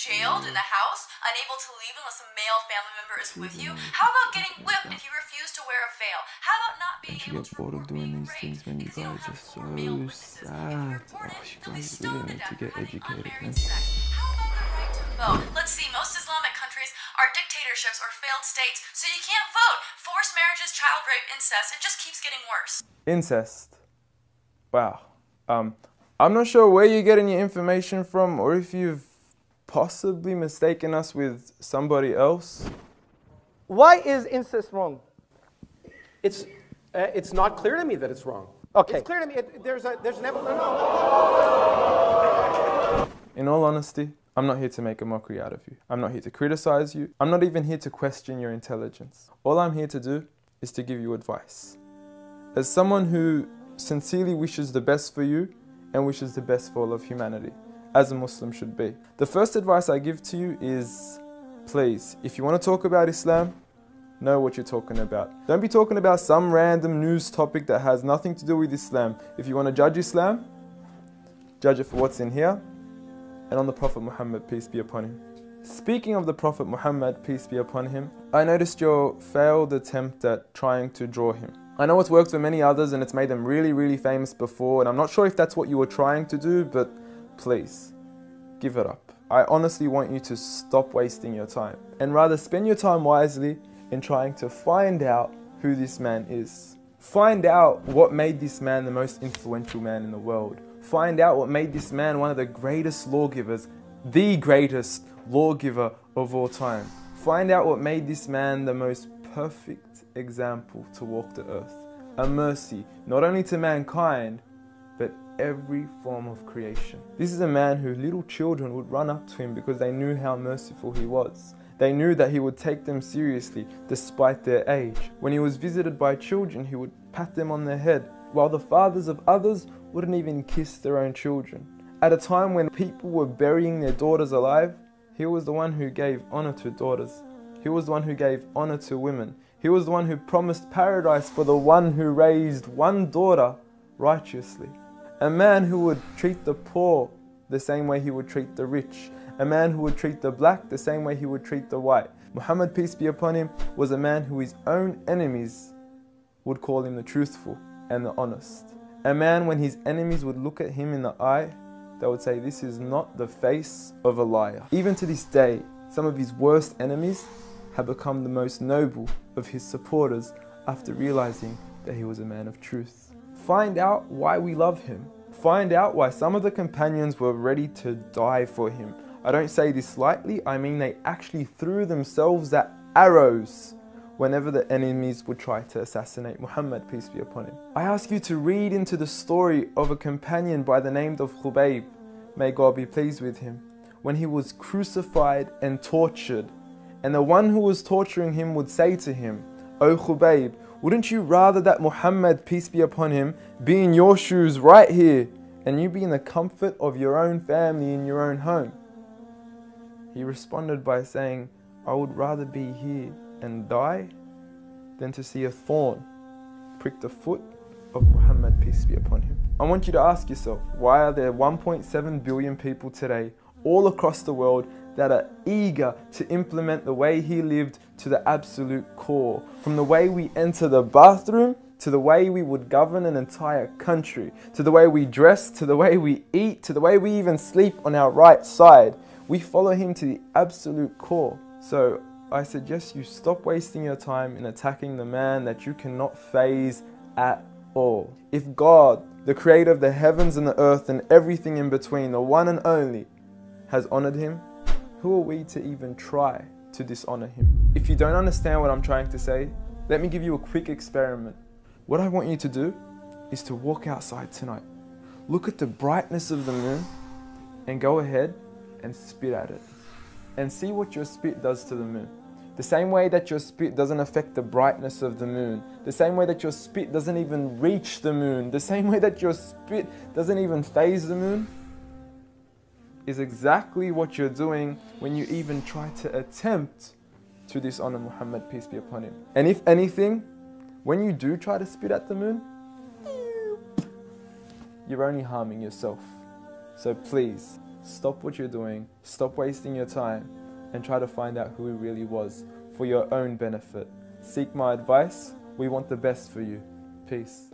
jailed in the house, unable to leave unless a male family member is with you? How about getting whipped if you refuse to wear a veil? How about not being able to report being raped because you don't have 4 male witnesses? If you report it, you'll be stoned to death for having unmarried sex. How about the right to vote? Let's see, most Islamic countries are dictatorships or failed states, so you can't vote. Forced marriages, child rape, incest, it just keeps getting worse. Incest. Wow. I'm not sure where you're getting your information from, or if you've possibly mistaken us with somebody else. Why is incest wrong? It's not clear to me that it's wrong. Okay. It's clear to me. There's an evolution. In all honesty, I'm not here to make a mockery out of you. I'm not here to criticize you. I'm not even here to question your intelligence. All I'm here to do is to give you advice. As someone who sincerely wishes the best for you and wishes the best for all of humanity, as a Muslim should be. The first advice I give to you is, please, if you want to talk about Islam, know what you're talking about. Don't be talking about some random news topic that has nothing to do with Islam. If you want to judge Islam, judge it for what's in here and on the Prophet Muhammad, peace be upon him. Speaking of the Prophet Muhammad, peace be upon him, I noticed your failed attempt at trying to draw him. I know it's worked for many others and it's made them really, really famous before, and I'm not sure if that's what you were trying to do, but please, give it up. I honestly want you to stop wasting your time and rather spend your time wisely in trying to find out who this man is. Find out what made this man the most influential man in the world. Find out what made this man one of the greatest lawgivers, the greatest lawgiver of all time. Find out what made this man the most perfect example to walk the earth. A mercy, not only to mankind, but every form of creation. This is a man who little children would run up to him because they knew how merciful he was. They knew that he would take them seriously despite their age. When he was visited by children, he would pat them on the head, while the fathers of others wouldn't even kiss their own children. At a time when people were burying their daughters alive, he was the one who gave honor to daughters. He was the one who gave honor to women. He was the one who promised paradise for the one who raised one daughter righteously. A man who would treat the poor the same way he would treat the rich. A man who would treat the black the same way he would treat the white. Muhammad, peace be upon him, was a man who his own enemies would call him the truthful and the honest. A man when his enemies would look at him in the eye, they would say, this is not the face of a liar. Even to this day, some of his worst enemies have become the most noble of his supporters after realizing that he was a man of truth. Find out why we love him. Find out why some of the companions were ready to die for him. I don't say this lightly, I mean they actually threw themselves at arrows whenever the enemies would try to assassinate Muhammad, peace be upon him. I ask you to read into the story of a companion by the name of Khubayb, may God be pleased with him, when he was crucified and tortured. And the one who was torturing him would say to him, "O Khubayb, wouldn't you rather that Muhammad, peace be upon him, be in your shoes right here, and you be in the comfort of your own family in your own home?" He responded by saying, "I would rather be here and die than to see a thorn prick the foot of Muhammad, peace be upon him." I want you to ask yourself, why are there 1.7 billion people today all across the world that are eager to implement the way he lived to the absolute core? From the way we enter the bathroom, to the way we would govern an entire country, to the way we dress, to the way we eat, to the way we even sleep on our right side. We follow him to the absolute core. So I suggest you stop wasting your time in attacking the man that you cannot faze at all. If God, the creator of the heavens and the earth and everything in between, the one and only, has honored him, who are we to even try to dishonor him? If you don't understand what I'm trying to say, let me give you a quick experiment. What I want you to do is to walk outside tonight, look at the brightness of the moon, and go ahead and spit at it. And see what your spit does to the moon. The same way that your spit doesn't affect the brightness of the moon, the same way that your spit doesn't even reach the moon, the same way that your spit doesn't even faze the moon, is exactly what you're doing when you even try to attempt to dishonor Muhammad, peace be upon him. And if anything, when you do try to spit at the moon, you're only harming yourself. So please, stop what you're doing, stop wasting your time, and try to find out who he really was for your own benefit. Seek my advice. We want the best for you. Peace.